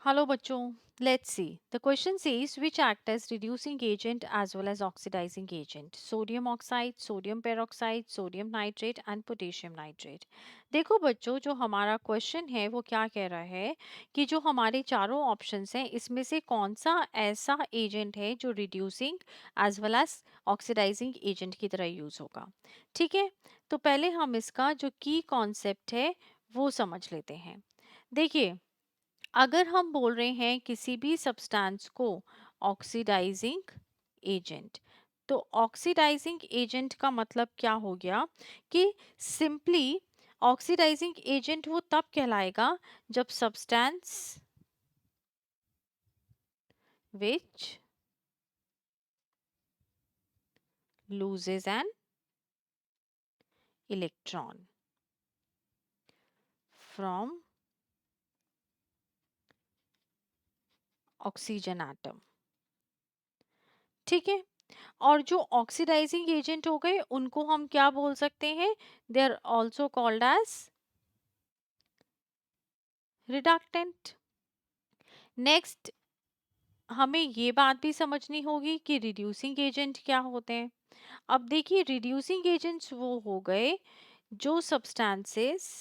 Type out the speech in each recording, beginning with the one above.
Hello बच्चों, let's see. The question says which act as reducing agent as well as oxidizing agent? Sodium oxide, sodium peroxide, sodium nitrate and potassium nitrate. देखो बच्चों, जो हमारा question है वो क्या कह रहा है कि जो हमारे चारों ऑप्शंस हैं इसमें से कौन सा ऐसा एजेंट है जो reducing as well as oxidising agent की तरह यूज होगा। ठीक है, तो पहले हम इसका जो की कॉन्सेप्ट है वो समझ लेते हैं। देखिए, अगर हम बोल रहे हैं किसी भी सब्सटेंस को ऑक्सीडाइजिंग एजेंट, तो ऑक्सीडाइजिंग एजेंट का मतलब क्या हो गया कि सिंपली ऑक्सीडाइजिंग एजेंट वो तब कहलाएगा जब substance which loses an electron from oxygen atom. ठीक है, और जो ऑक्सीडाइजिंग एजेंट हो गए उनको हम क्या बोल सकते हैं? They are also called as reductant. Next, हमें ये बात भी समझनी होगी कि रिड्यूसिंग एजेंट क्या होते हैं। अब देखिए, रिड्यूसिंग एजेंट्स वो हो गए जो सब्सटेंसेस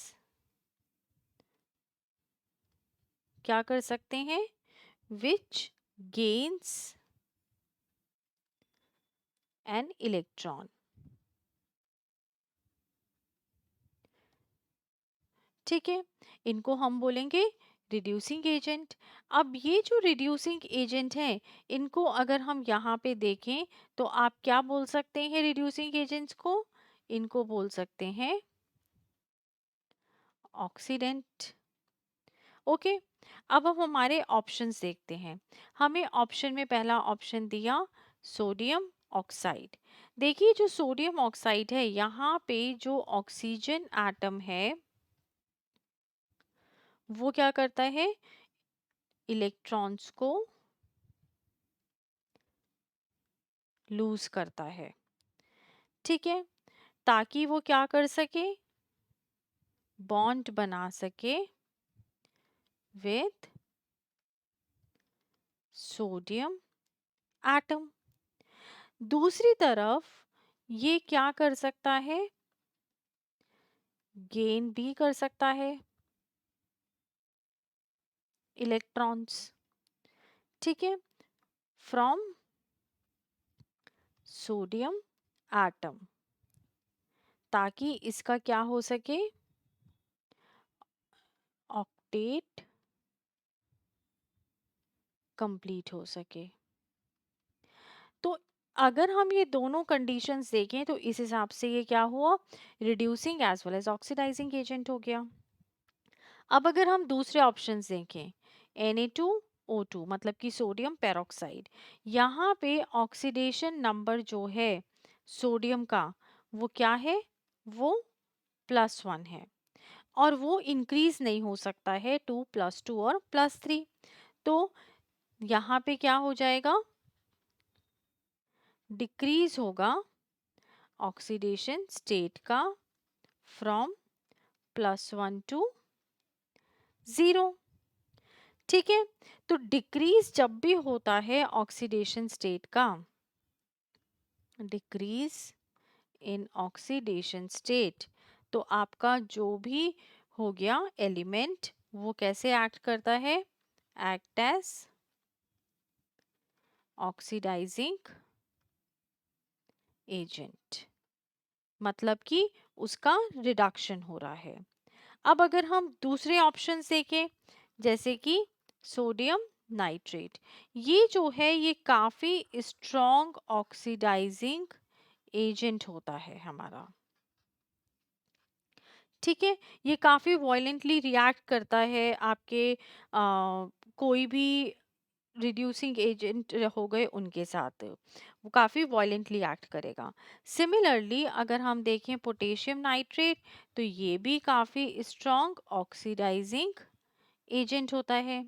क्या कर सकते हैं? विच गेन्स एन इलेक्ट्रॉन। ठीक है, इनको हम बोलेंगे रिड्यूसिंग एजेंट। अब ये जो रिड्यूसिंग एजेंट हैं, इनको अगर हम यहाँ पे देखें तो आप क्या बोल सकते हैं रिड्यूसिंग एजेंट्स को? इनको बोल सकते हैं ऑक्सीडेंट। ओके, अब हम हमारे ऑप्शंस देखते हैं। हमें ऑप्शन में पहला ऑप्शन दिया सोडियम ऑक्साइड। देखिए, जो सोडियम ऑक्साइड है यहाँ पे जो ऑक्सीजन एटम है वो क्या करता है? इलेक्ट्रॉन्स को लूज करता है। ठीक है, ताकि वो क्या कर सके? बॉन्ड बना सके विथ सोडियम एटम। दूसरी तरफ ये क्या कर सकता है? गेन भी कर सकता है इलेक्ट्रॉन्स। ठीक है, फ्रॉम सोडियम एटम, ताकि इसका क्या हो सके? ऑक्टेट कंप्लीट हो सके। तो अगर हम ये दोनों कंडीशंस देखें तो इस हिसाब से ये क्या हुआ? Reducing as well as oxidising agent हो गया। अब अगर हम दूसरे ऑप्शंस देखें, Na2O2 मतलब कि सोडियम पेरोक्साइड, यहाँ पे ऑक्सीडेशन नंबर जो है सोडियम का वो क्या है? वो +1 है, और वो इंक्रीज नहीं हो सकता है 2 + 2 और +3। तो यहाँ पे क्या हो जाएगा? डिक्रीज होगा ऑक्सीडेशन स्टेट का फ्रॉम +1 to 0। ठीक है, तो डिक्रीज जब भी होता है ऑक्सीडेशन स्टेट का, डिक्रीज इन ऑक्सीडेशन स्टेट, तो आपका जो भी हो गया एलिमेंट वो कैसे एक्ट करता है? एक्ट एज ऑक्सीडाइजिंग एजेंट, मतलब कि उसका रिडक्शन हो रहा है। अब अगर हम दूसरे ऑप्शंस देखें, जैसे कि सोडियम नाइट्रेट, ये जो है ये काफी स्ट्रॉन्ग ऑक्सीडाइजिंग एजेंट होता है हमारा। ठीक है, ये काफी वॉयलेंटली रिएक्ट करता है आपके कोई भी रिड्यूसिंग एजेंट हो गए उनके साथ, वो काफ़ी वॉयलेंटली एक्ट करेगा। सिमिलरली अगर हम देखें पोटेशियम नाइट्रेट, तो ये भी काफ़ी स्ट्रॉन्ग ऑक्सीडाइजिंग एजेंट होता है।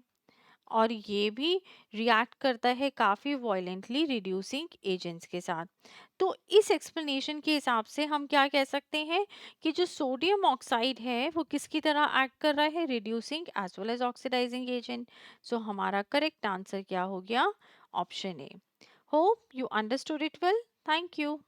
और ये भी रिएक्ट करता है काफ़ी वॉयलेंटली रिड्यूसिंग एजेंट्स के साथ। तो इस एक्सप्लेनेशन के हिसाब से हम क्या कह सकते हैं कि जो सोडियम ऑक्साइड है वो किसकी तरह एक्ट कर रहा है, reducing as well as oxidising agent. So हमारा करेक्ट आंसर क्या हो गया, option A. Hope you understood it well. Thank you.